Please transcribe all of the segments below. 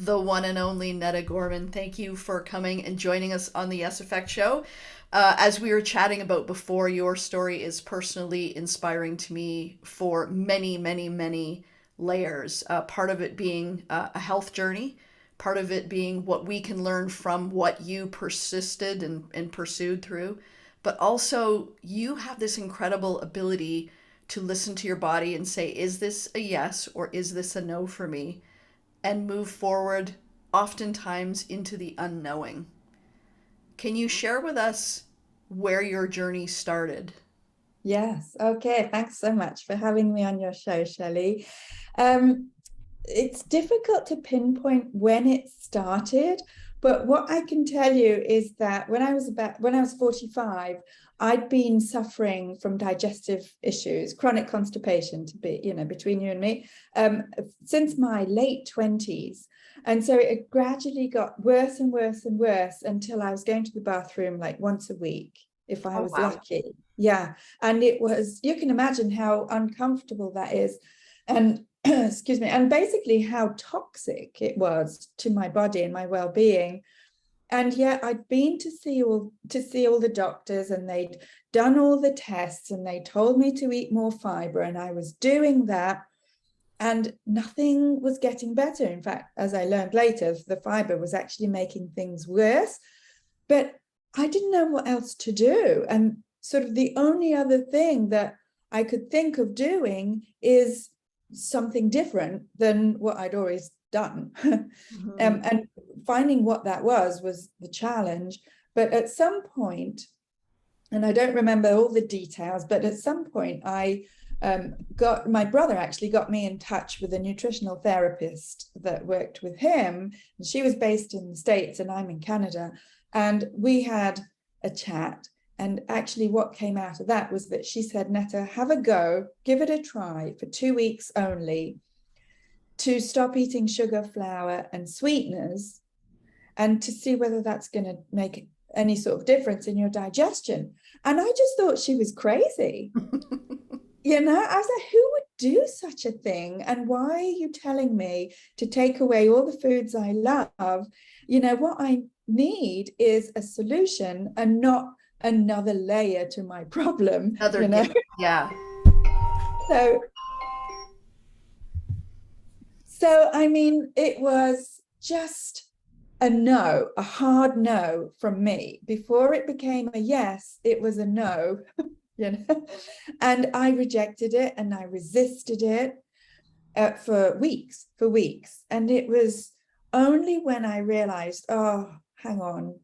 the one and only Netta Gorman. Thank you for coming and joining us on the Yes Effect Show. As we were chatting about before, your story is personally inspiring to me for many, many, many layers. Part of it being a health journey, part of it being what we can learn from what you persisted and pursued through. But also, you have this incredible ability to listen to your body and say, is this a yes or is this a no for me? And move forward, oftentimes into the unknowing. Can you share with us where your journey started? Yes. Okay. Thanks so much for having me on your show, Shelley. Um, it's difficult to pinpoint when it started, but what I can tell you is that when I was 45, I'd been suffering from digestive issues, chronic constipation, to be, between you and me, since my late 20s. And so it gradually got worse and worse and worse until I was going to the bathroom like once a week, if I Oh, was wow. lucky. Yeah. And it was, you can imagine how uncomfortable that is. And excuse me, and basically how toxic it was to my body and my well-being. And yet I'd been to see all the doctors, and they'd done all the tests, and they told me to eat more fiber, and I was doing that, and nothing was getting better. In fact, as I learned later, the fiber was actually making things worse. But I didn't know what else to do. And sort of the only other thing that I could think of doing is something different than what I'd always done. Mhm. And finding what that was the challenge. But at some point, and I don't remember all the details, but at some point I got my brother actually got me in touch with a nutritional therapist that worked with him. And she was based in the States and I'm in Canada. And we had a chat. And actually, what came out of that was that she said, Netta, have a go, give it a try for 2 weeks only to stop eating sugar, flour, and sweeteners, and to see whether that's going to make any sort of difference in your digestion. And I just thought she was crazy. I was like, who would do such a thing? And why are you telling me to take away all the foods I love? What I need is a solution and not another layer to my problem, Another you know? gift. Yeah. So, so I mean, it was just a no, a hard no from me. Before it became a yes, it was a no, you know. And I rejected it and I resisted it for weeks. And it was only when I realized, oh, hang on,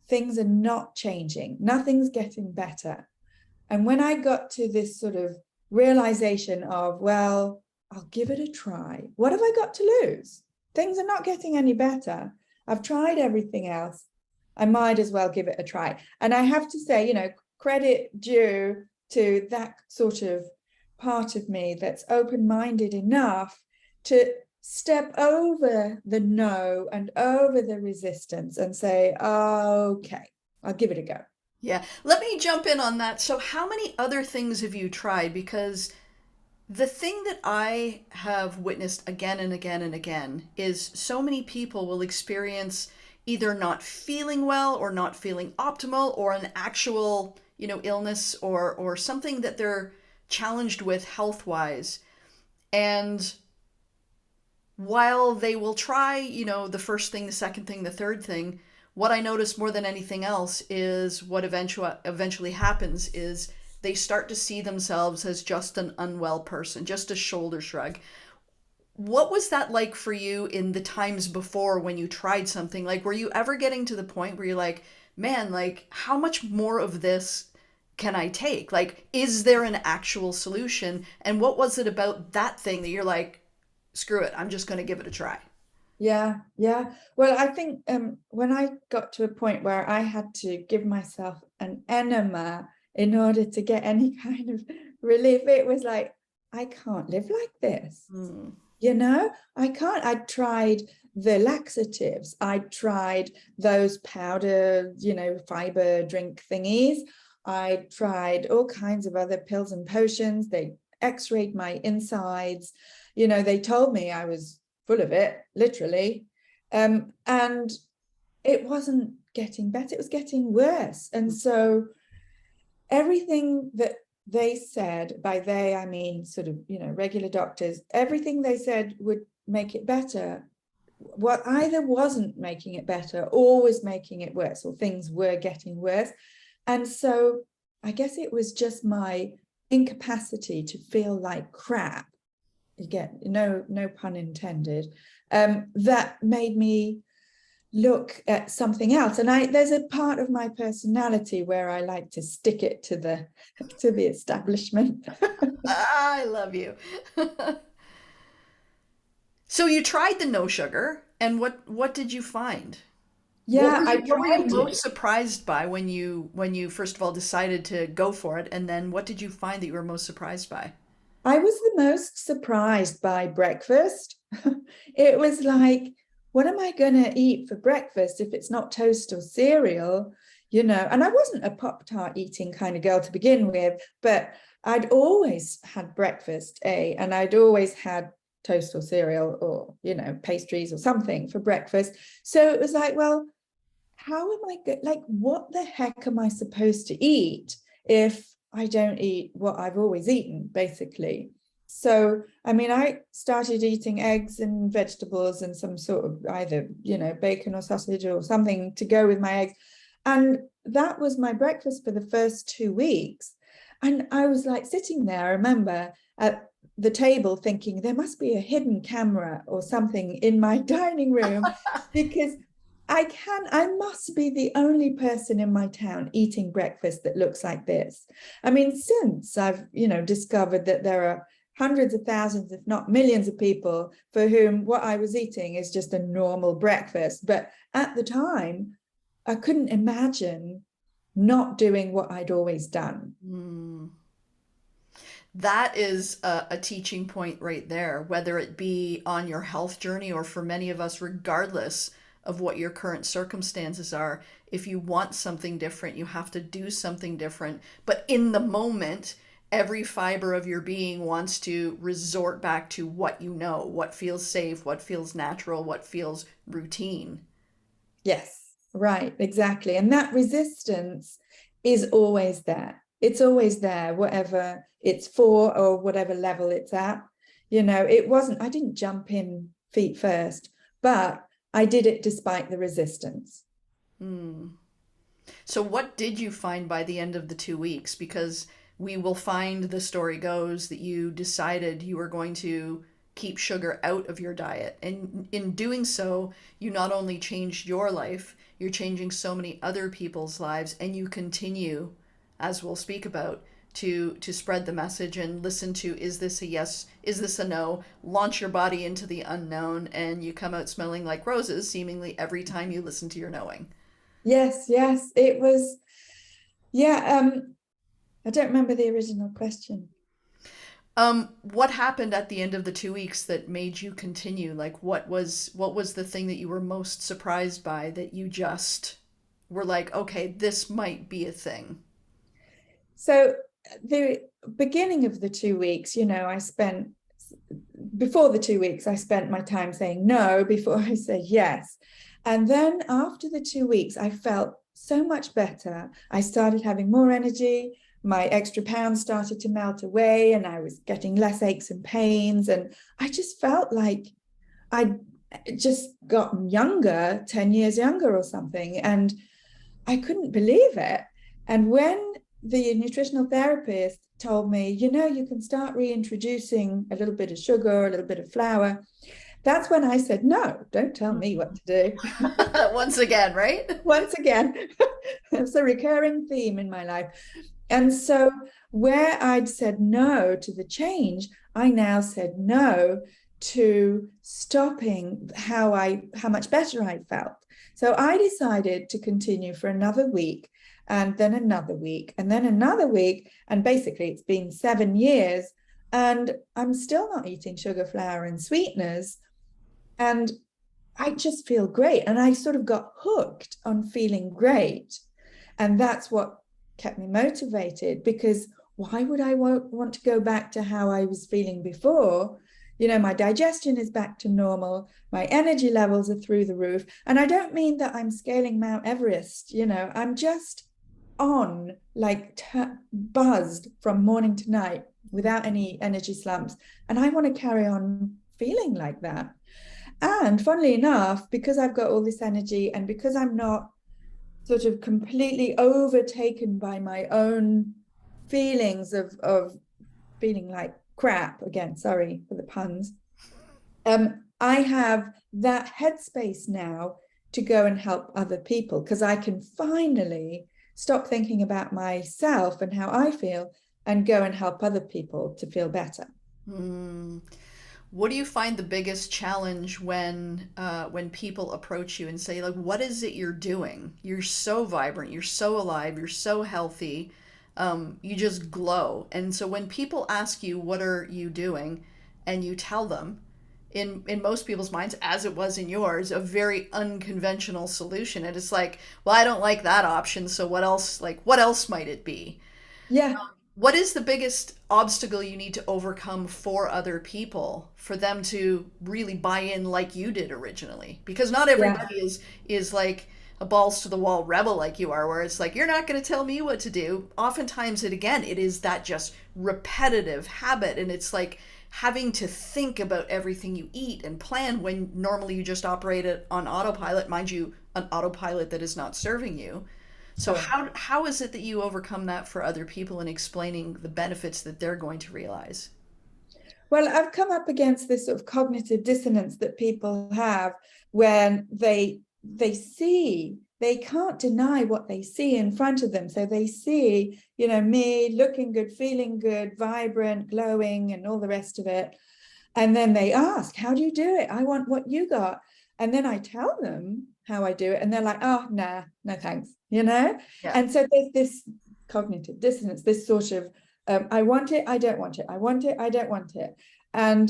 things are not changing, nothing's getting better. And when I got to this sort of realization of, well, I'll give it a try. What have I got to lose? Things are not getting any better. I've tried everything else. I might as well give it a try. And I have to say, credit due to that sort of part of me that's open-minded enough to step over the no and over the resistance and say, oh, okay, I'll give it a go. Yeah. Let me jump in on that. So, how many other things have you tried? Because the thing that I have witnessed again and again and again is so many people will experience either not feeling well or not feeling optimal or an actual, illness or something that they're challenged with health-wise. And while they will try, the first thing, the second thing, the third thing, what I notice more than anything else is what eventually happens is they start to see themselves as just an unwell person, just a shoulder shrug. What was that like for you in the times before when you tried something? Like, were you ever getting to the point where you're like, man, like, how much more of this can I take? Like, is there an actual solution? And what was it about that thing that you're like, screw it, I'm just going to give it a try? Yeah, yeah. Well, I think when I got to a point where I had to give myself an enema in order to get any kind of relief, it was like, I can't live like this. Hmm. I can't. I tried the laxatives, I tried those powder, fiber drink thingies. I tried all kinds of other pills and potions. They x-rayed my insides. They told me I was full of it, literally. And it wasn't getting better, it was getting worse. And so everything that they said, by they I mean sort of, regular doctors, everything they said would make it better, what either wasn't making it better or was making it worse, or things were getting worse. And so I guess it was just my incapacity to feel like crap, again, no pun intended, that made me look at something else. And there's a part of my personality where I like to stick it to the establishment. I love you. So you tried the no sugar, and what did you find? Yeah, I What were you tried most to. surprised by when you first of all decided to go for it, and then what did you find that you were most surprised by? I was the most surprised by breakfast. It was like, what am I going to eat for breakfast if it's not toast or cereal? And I wasn't a Pop-Tart eating kind of girl to begin with, but I'd always had breakfast, and I'd always had toast or cereal or, pastries or something for breakfast. So it was like, well, how am I like, what the heck am I supposed to eat if I don't eat what I've always eaten, basically? So, I mean, I started eating eggs and vegetables and some sort of either, bacon or sausage or something to go with my eggs. And that was my breakfast for the first 2 weeks. And I was like sitting there, I remember, at the table thinking there must be a hidden camera or something in my dining room, because I must be the only person in my town eating breakfast that looks like this. I mean, since I've, discovered that there are hundreds of thousands, if not millions of people for whom what I was eating is just a normal breakfast. But at the time, I couldn't imagine not doing what I'd always done. Hmm. That is a teaching point right there, whether it be on your health journey or for many of us, regardless of what your current circumstances are. If you want something different, you have to do something different. But in the moment, every fiber of your being wants to resort back to what you know, what feels safe, what feels natural, what feels routine. Yes, right, exactly. And that resistance is always there. It's always there, whatever it's for or whatever level it's at. I didn't jump in feet first, but I did it despite the resistance. Hmm. So, what did you find by the end of the 2 weeks? Because we will find, the story goes, that you decided you were going to keep sugar out of your diet. And in doing so, you not only changed your life, you're changing so many other people's lives, and you continue, as we'll speak about, to spread the message and listen to, is this a yes, is this a no, launch your body into the unknown, and you come out smelling like roses seemingly every time you listen to your knowing. Yes, yes, it was. Yeah, I don't remember the original question. What happened at the end of the 2 weeks that made you continue? Like, what was the thing that you were most surprised by that you just were like, okay, this might be a thing? So the beginning of the 2 weeks, I spent before the 2 weeks, I spent my time saying no before I said yes. And then after the 2 weeks, I felt so much better. I started having more energy. My extra pounds started to melt away, and I was getting less aches and pains. And I just felt like I'd just gotten younger, 10 years younger or something. And I couldn't believe it. And when the nutritional therapist told me, you can start reintroducing a little bit of sugar, a little bit of flour, that's when I said, no, don't tell me what to do. Once again, right? Once again, it's a recurring theme in my life. And so, where I'd said no to the change, I now said no to stopping how much better I felt. So I decided to continue for another week, and then another week, and then another week. And basically, it's been 7 years, and I'm still not eating sugar, flour, and sweeteners. And I just feel great. And I sort of got hooked on feeling great. And that's what kept me motivated, because why would I want to go back to how I was feeling before? My digestion is back to normal. My energy levels are through the roof. And I don't mean that I'm scaling Mount Everest, I'm just on, like buzzed from morning to night without any energy slumps. And I want to carry on feeling like that. And funnily enough, because I've got all this energy and because I'm not sort of completely overtaken by my own feelings of feeling like crap, again, sorry for the puns, I have that headspace now to go and help other people because I can finally stop thinking about myself and how I feel and go and help other people to feel better. Mm. What do you find the biggest challenge when people approach you and say, like, what is it you're doing? You're so vibrant, you're so alive, you're so healthy, you just glow. And so when people ask you, what are you doing? And you tell them, in most people's minds, as it was in yours, a very unconventional solution. And it's like, well, I don't like that option, so what else, like, what else might it be? Yeah, What is the biggest obstacle you need to overcome for other people for them to really buy in like you did originally? Because not yeah, everybody is like a balls to the wall rebel like you are, where it's like you're not going to tell me what to do. Oftentimes it is that just repetitive habit, and it's like having to think about everything you eat and plan when normally you just operate it on autopilot, mind you, an autopilot that is not serving you. So sure. how is it that you overcome that for other people and explaining the benefits that they're going to realize? Well, I've come up against this sort of cognitive dissonance that people have when they see, they can't deny what they see in front of them. So they see, me looking good, feeling good, vibrant, glowing, and all the rest of it. And then they ask, how do you do it? I want what you got. And then I tell them how I do it. And they're like, oh, nah, no thanks. Yeah. And so there's this cognitive dissonance, this sort of, I want it, I don't want it. I want it, I don't want it. And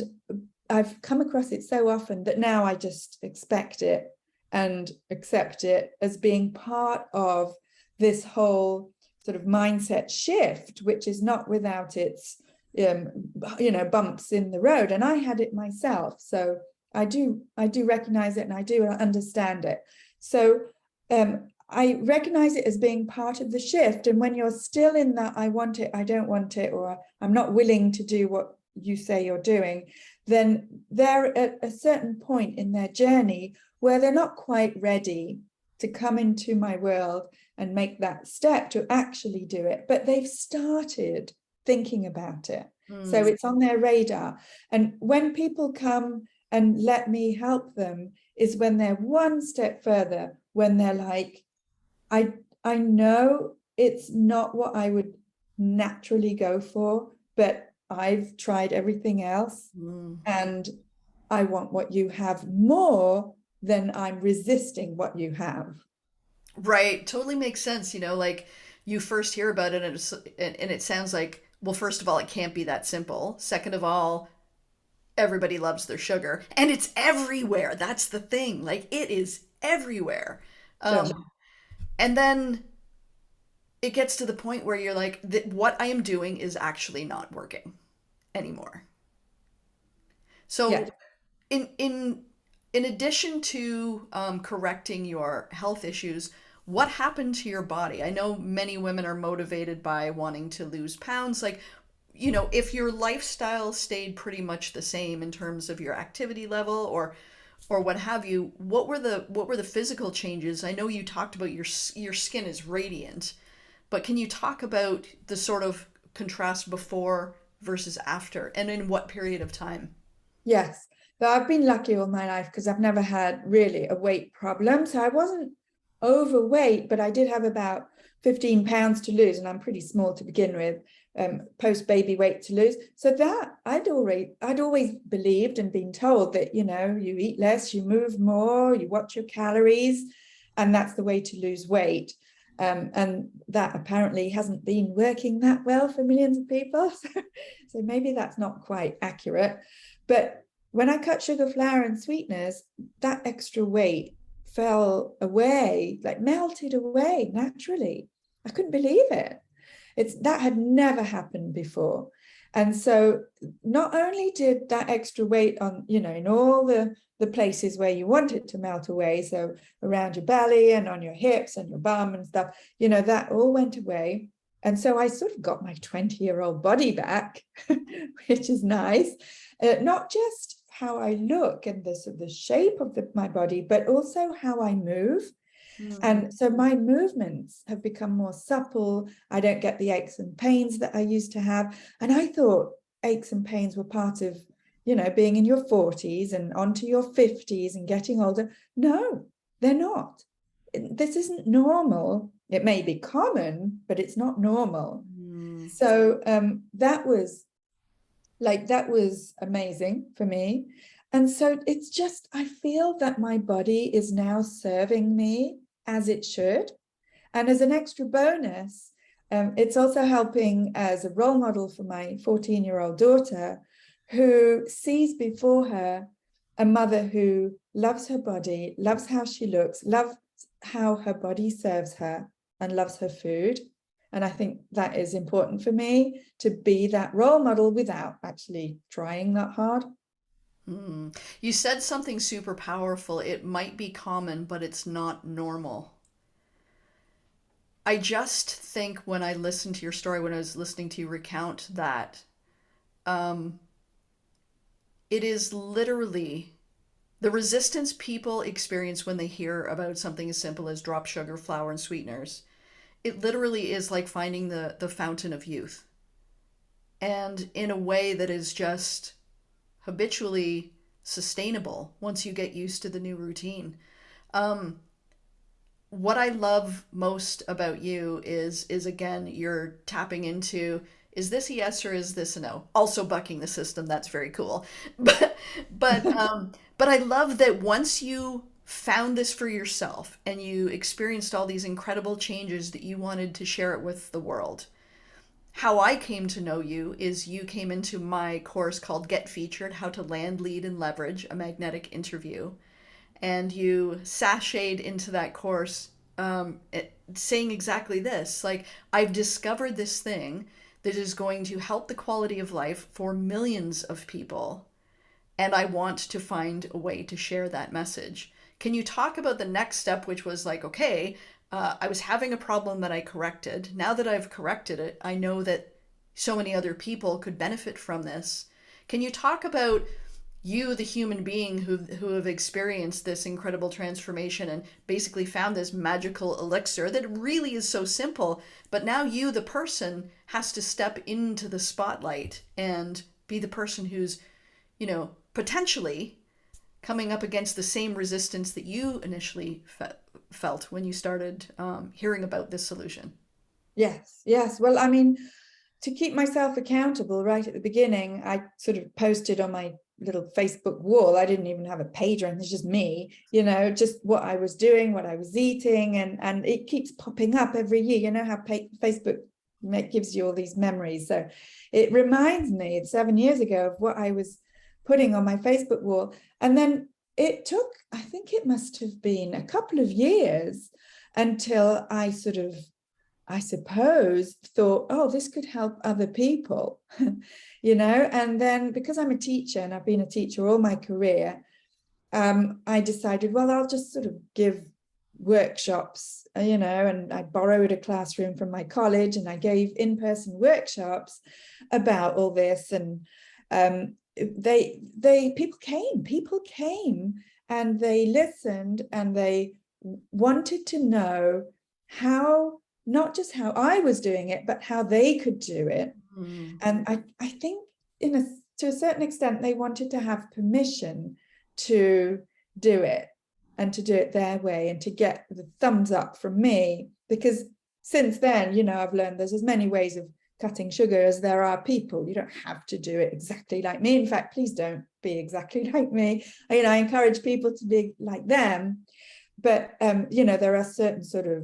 I've come across it so often that now I just expect it and accept it as being part of this whole sort of mindset shift, which is not without its um, bumps in the road. And I had it myself, so I do recognize it and I do understand it. So I recognize it as being part of the shift. And when you're still in that, I want it, I don't want it, or I'm not willing to do what you say you're doing, then they're at a certain point in their journey where they're not quite ready to come into my world and make that step to actually do it. But they've started thinking about it. So Mm. it's on their radar. And when people come and let me help them, is when they're one step further, when they're like, I I know it's not what I would naturally go for, but I've tried everything else Mm. and I want what you have more than I'm resisting what you have. Right. Totally makes sense. Like you first hear about it and it sounds like, well, first of all, it can't be that simple. Second of all, everybody loves their sugar and it's everywhere. That's the thing. Like it is everywhere. Sure. And then it gets to the point where you're like, what I am doing is actually not working anymore. Yeah. So in in addition to correcting your health issues, what happened to your body? I know many women are motivated by wanting to lose pounds. Like, if your lifestyle stayed pretty much the same in terms of your activity level or what have you, what were the physical changes? I know you talked about your skin is radiant, but can you talk about the sort of contrast before versus after and in what period of time? Yes. So I've been lucky all my life because I've never had really a weight problem. So I wasn't overweight, but I did have about 15 pounds to lose, and I'm pretty small to begin with, post baby weight to lose. So that I'd always believed and been told that, you eat less, you move more, you watch your calories, and that's the way to lose weight. And that apparently hasn't been working that well for millions of people. So maybe that's not quite accurate. But when I cut sugar, flour, and sweeteners, that extra weight fell away, like melted away naturally. I couldn't believe it. That had never happened before. And so not only did that extra weight on, in all the places where you want it to melt away, so around your belly and on your hips and your bum and stuff, that all went away. And so I sort of got my 20-year-old body back, which is nice. Not just how I look and the shape of my body, but also how I move. And so my movements have become more supple. I don't get the aches and pains that I used to have. And I thought aches and pains were part of, being in your 40s and onto your 50s and getting older. No, they're not. This isn't normal. It may be common, but it's not normal. So that was amazing for me. And so it's just, I feel that my body is now serving me as it should. And as an extra bonus, it's also helping as a role model for my 14-year-old daughter, who sees before her a mother who loves her body, loves how she looks, loves how her body serves her, and loves her food. And I think that is important for me, to be that role model without actually trying that hard. You said something super powerful. It might be common, but it's not normal. I just think when I listened to your story, when I was listening to you recount that, um, it is literally the resistance people experience when they hear about something as simple as drop sugar, flour, and sweeteners. It literally is like finding the fountain of youth. And in a way that is just habitually sustainable once you get used to the new routine. Um, what I love most about you is again you're tapping into, is this a yes or is this a no? Also bucking the system, that's very cool. But but I love that once you found this for yourself and you experienced all these incredible changes that you wanted to share it with the world. How I came to know you is you came into my course called Get Featured: How to Land, Lead, and Leverage a Magnetic Interview, and you sashayed into that course saying exactly this, like, I've discovered this thing that is going to help the quality of life for millions of people, and I want to find a way to share that message. Can you talk about the next step, which was like, okay, I was having a problem that I corrected. Now that I've corrected it, I know that so many other people could benefit from this. Can you talk about you, the human being who have experienced this incredible transformation and basically found this magical elixir that really is so simple, but now you, the person, has to step into the spotlight and be the person who's, potentially coming up against the same resistance that you initially felt when you started hearing about this solution? Yes, yes. Well, I mean, to keep myself accountable right at the beginning, I sort of posted on my little Facebook wall. I didn't even have a page or anything, it's just me, just what I was doing, what I was eating, and it keeps popping up every year. You know how Facebook gives you all these memories. So it reminds me 7 years ago of what I was putting on my Facebook wall. And then it took, I think it must have been a couple of years until I sort of, I suppose, thought, oh, this could help other people, and then because I'm a teacher and I've been a teacher all my career, I decided, well, I'll just sort of give workshops, and I borrowed a classroom from my college and I gave in-person workshops about all this. And people came and they listened and they wanted to know how, not just how I was doing it, but how they could do it. And I think to a certain extent, they wanted to have permission to do it and to do it their way and to get the thumbs up from me. Because since then, I've learned there's as many ways of cutting sugar as there are people. You don't have to do it exactly like me. In fact, please don't be exactly like me. I encourage people to be like them. But, there are certain sort of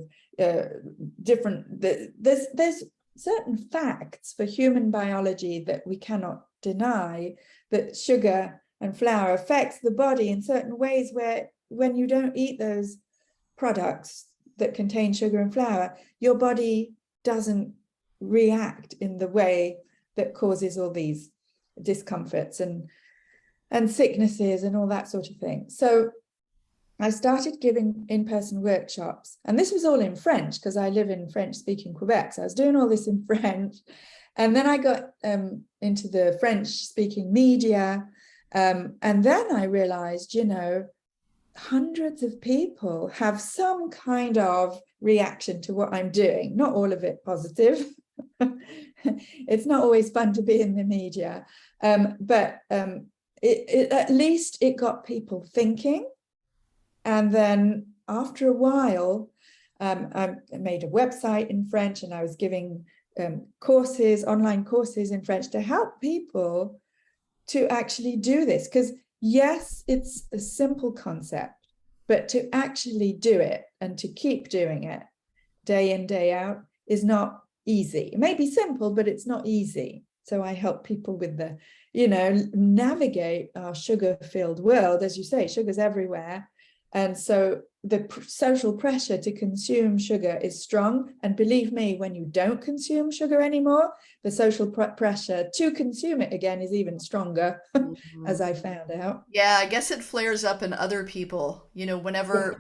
different, there's certain facts for human biology that we cannot deny, that sugar and flour affects the body in certain ways, where when you don't eat those products that contain sugar and flour, your body doesn't react in the way that causes all these discomforts and sicknesses and all that sort of thing. So I started giving in-person workshops, and this was all in French because I live in French-speaking Quebec. So I was doing all this in French, and then I got into the French-speaking media, and then I realized, hundreds of people have some kind of reaction to what I'm doing. Not all of it positive. It's not always fun to be in the media, but at least it got people thinking. And then after a while, I made a website in French, and I was giving courses, online courses in French to help people to actually do this. Because yes, it's a simple concept, but to actually do it and to keep doing it day in, day out is not easy. It may be simple, but it's not easy. So I help people with navigate our sugar-filled world. As you say, sugar's everywhere. And so the social pressure to consume sugar is strong. And believe me, when you don't consume sugar anymore, the social pressure to consume it again is even stronger, as I found out. Yeah, I guess it flares up in other people. Yeah. Whenever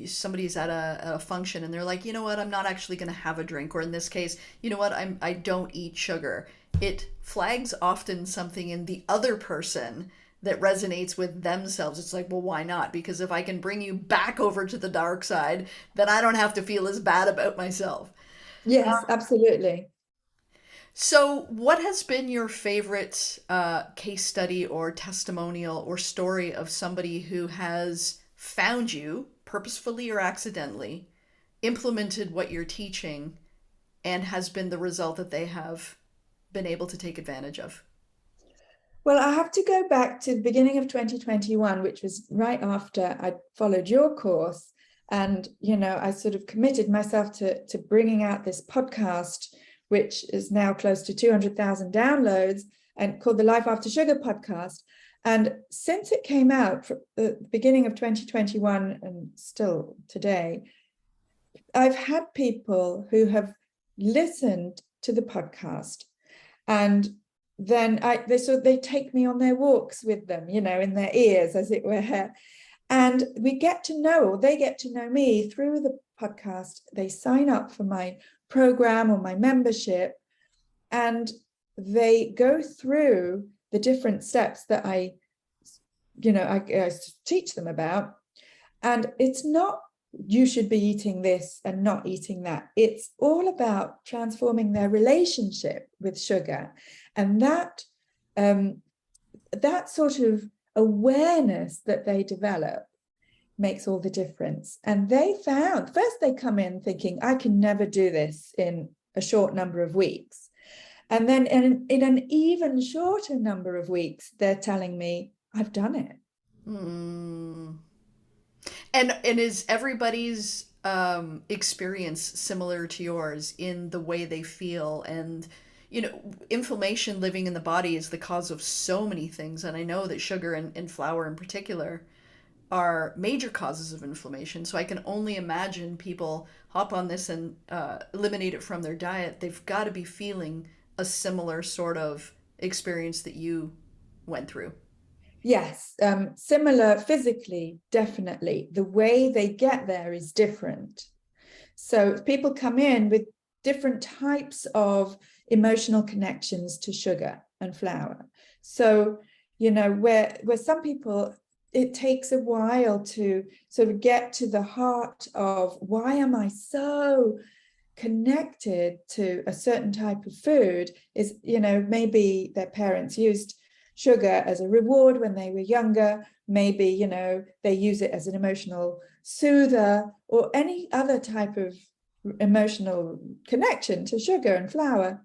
somebody's at a function and they're like, you know what, I'm not actually going to have a drink, or in this case, you know what, I don't eat sugar. It flags often something in the other person that resonates with themselves. It's like, well, why not? Because if I can bring you back over to the dark side, then I don't have to feel as bad about myself. Yes, absolutely. So, what has been your favorite case study or testimonial or story of somebody who has found you, purposefully or accidentally, implemented what you're teaching, and has been the result that they have been able to take advantage of? Well, I have to go back to the beginning of 2021, which was right after I followed your course. And, I sort of committed myself to bringing out this podcast, which is now close to 200,000 downloads, and called the Life After Sugar podcast. And since it came out for the beginning of 2021 and still today, I've had people who have listened to the podcast, and then they take me on their walks with them, in their ears, as it were. And we get to know, or they get to know me through the podcast. They sign up for my program or my membership, and they go through the different steps that I teach them about. And it's not, you should be eating this and not eating that. It's all about transforming their relationship with sugar. And that sort of awareness that they develop makes all the difference. And they found, first they come in thinking, I can never do this in a short number of weeks. And then in an even shorter number of weeks, they're telling me, I've done it. Mm. And is everybody's experience similar to yours in the way they feel? And inflammation living in the body is the cause of so many things, and I know that sugar and flour in particular are major causes of inflammation. So I can only imagine people hop on this and eliminate it from their diet. They've got to be feeling a similar sort of experience that you went through. Yes, similar physically, definitely. The way they get there is different. So people come in with different types of emotional connections to sugar and flour. So, where some people, it takes a while to sort of get to the heart of, why am I so connected to a certain type of food? Is, maybe their parents used sugar as a reward when they were younger. Maybe, they use it as an emotional soother, or any other type of emotional connection to sugar and flour.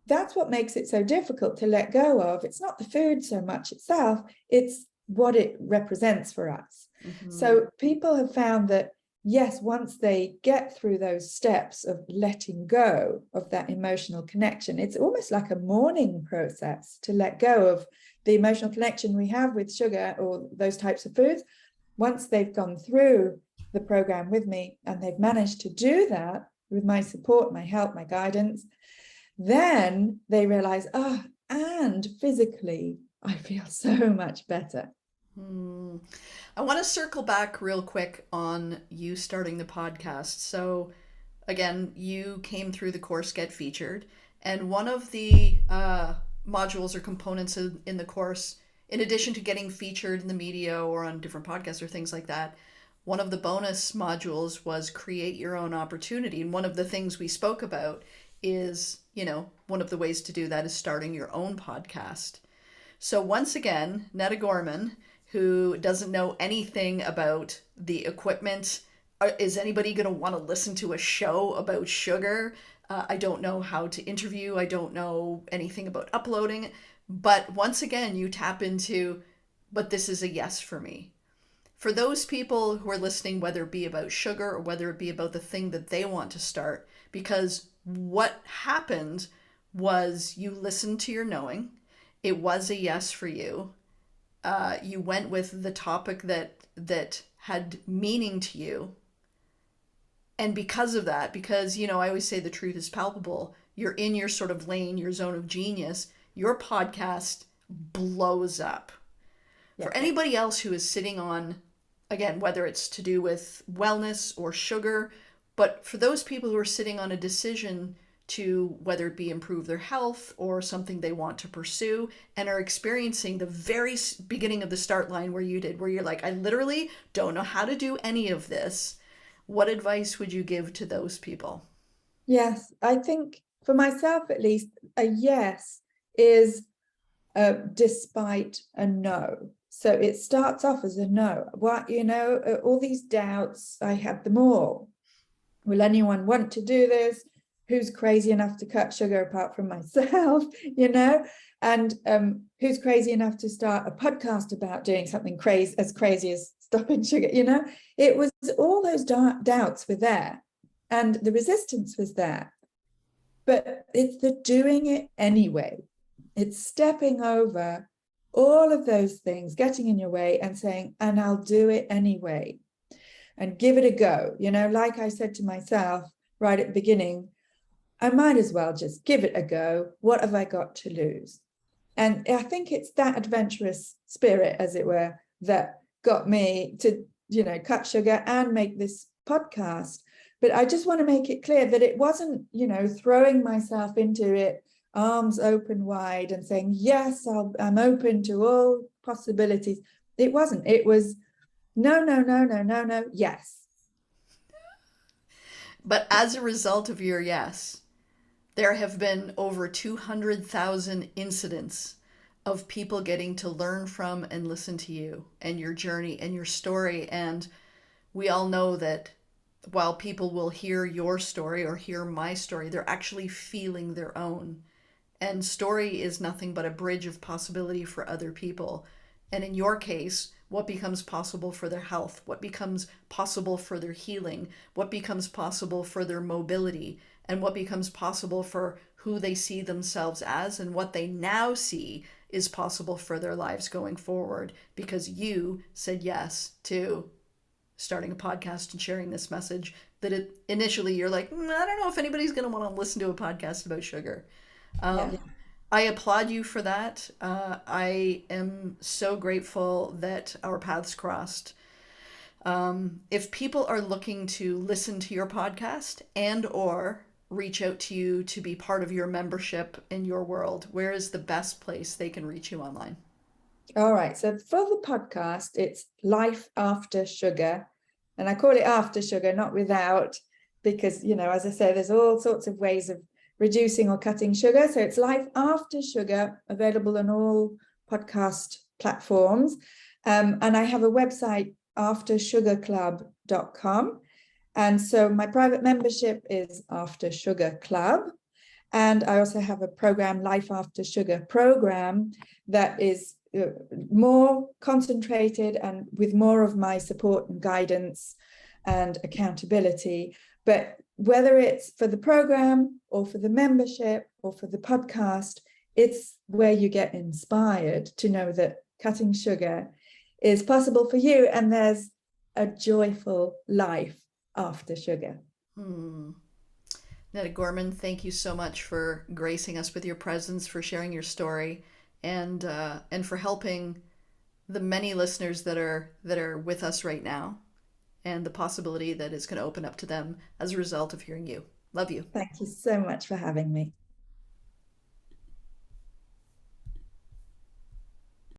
That's what makes it so difficult to let go of. It's not the food so much itself, it's what it represents for us. Mm-hmm. So people have found that, yes, once they get through those steps of letting go of that emotional connection, it's almost like a mourning process to let go of the emotional connection we have with sugar or those types of foods. Once they've gone through the program with me and they've managed to do that with my support, my help, my guidance, then they realize, oh, and physically, I feel so much better. I want to circle back real quick on you starting the podcast. So, again, you came through the course Get Featured, and one of the modules or components in the course, in addition to getting featured in the media or on different podcasts or things like that, one of the bonus modules was create your own opportunity. And one of the things we spoke about is, one of the ways to do that is starting your own podcast. So once again, Netta Gorman, who doesn't know anything about the equipment. Is anybody going to want to listen to a show about sugar? I don't know how to interview. I don't know anything about uploading. But once again, you tap into, but this is a yes for me. For those people who are listening, whether it be about sugar or whether it be about the thing that they want to start, because what happened was you listened to your knowing. It was a yes for you. You went with the topic that had meaning to you, and because of that, because I always say the truth is palpable, you're in your sort of lane, your zone of genius, your podcast blows up. Yeah. For anybody else who is sitting on, again, whether it's to do with wellness or sugar, but for those people who are sitting on a decision to whether it be improve their health or something they want to pursue and are experiencing the very beginning of the start line where you did, where you're like, I literally don't know how to do any of this. What advice would you give to those people? Yes, I think for myself at least, a yes is despite a no. So it starts off as a no. What, all these doubts, I had them all. Will anyone want to do this? Who's crazy enough to cut sugar apart from myself, and who's crazy enough to start a podcast about doing something crazy as stopping sugar, it was all those doubts were there and the resistance was there, but it's the doing it anyway. It's stepping over all of those things, getting in your way and saying, and I'll do it anyway and give it a go. Like I said to myself right at the beginning, I might as well just give it a go. What have I got to lose? And I think it's that adventurous spirit, as it were, that got me to, cut sugar and make this podcast. But I just want to make it clear that it wasn't, throwing myself into it, arms open wide and saying, yes, I'm open to all possibilities. It wasn't. It was no, no, no, no, no, no, yes. But as a result of your yes, there have been over 200,000 incidents of people getting to learn from and listen to you and your journey and your story. And we all know that while people will hear your story or hear my story, they're actually feeling their own. And story is nothing but a bridge of possibility for other people. And in your case, what becomes possible for their health, what becomes possible for their healing, what becomes possible for their mobility, and what becomes possible for who they see themselves as, and what they now see is possible for their lives going forward because you said yes to starting a podcast and sharing this message that initially you're like, I don't know if anybody's going to want to listen to a podcast about sugar. Yeah. I applaud you for that. I am so grateful that our paths crossed. If people are looking to listen to your podcast and or reach out to you to be part of your membership in your world, where is the best place they can reach you online? All right. So for the podcast, it's Life After Sugar. And I call it after sugar, not without, because, as I say, there's all sorts of ways of reducing or cutting sugar. So it's Life After Sugar, available on all podcast platforms. And I have a website, aftersugarclub.com. And so my private membership is After Sugar Club. And I also have a program, Life After Sugar program, that is more concentrated and with more of my support and guidance and accountability. But whether it's for the program or for the membership or for the podcast, it's where you get inspired to know that cutting sugar is possible for you and there's a joyful life after sugar. Netta Gorman, thank you so much for gracing us with your presence, for sharing your story, and for helping the many listeners that are with us right now, and the possibility that is going to open up to them as a result of hearing you. Love you. Thank you so much for having me.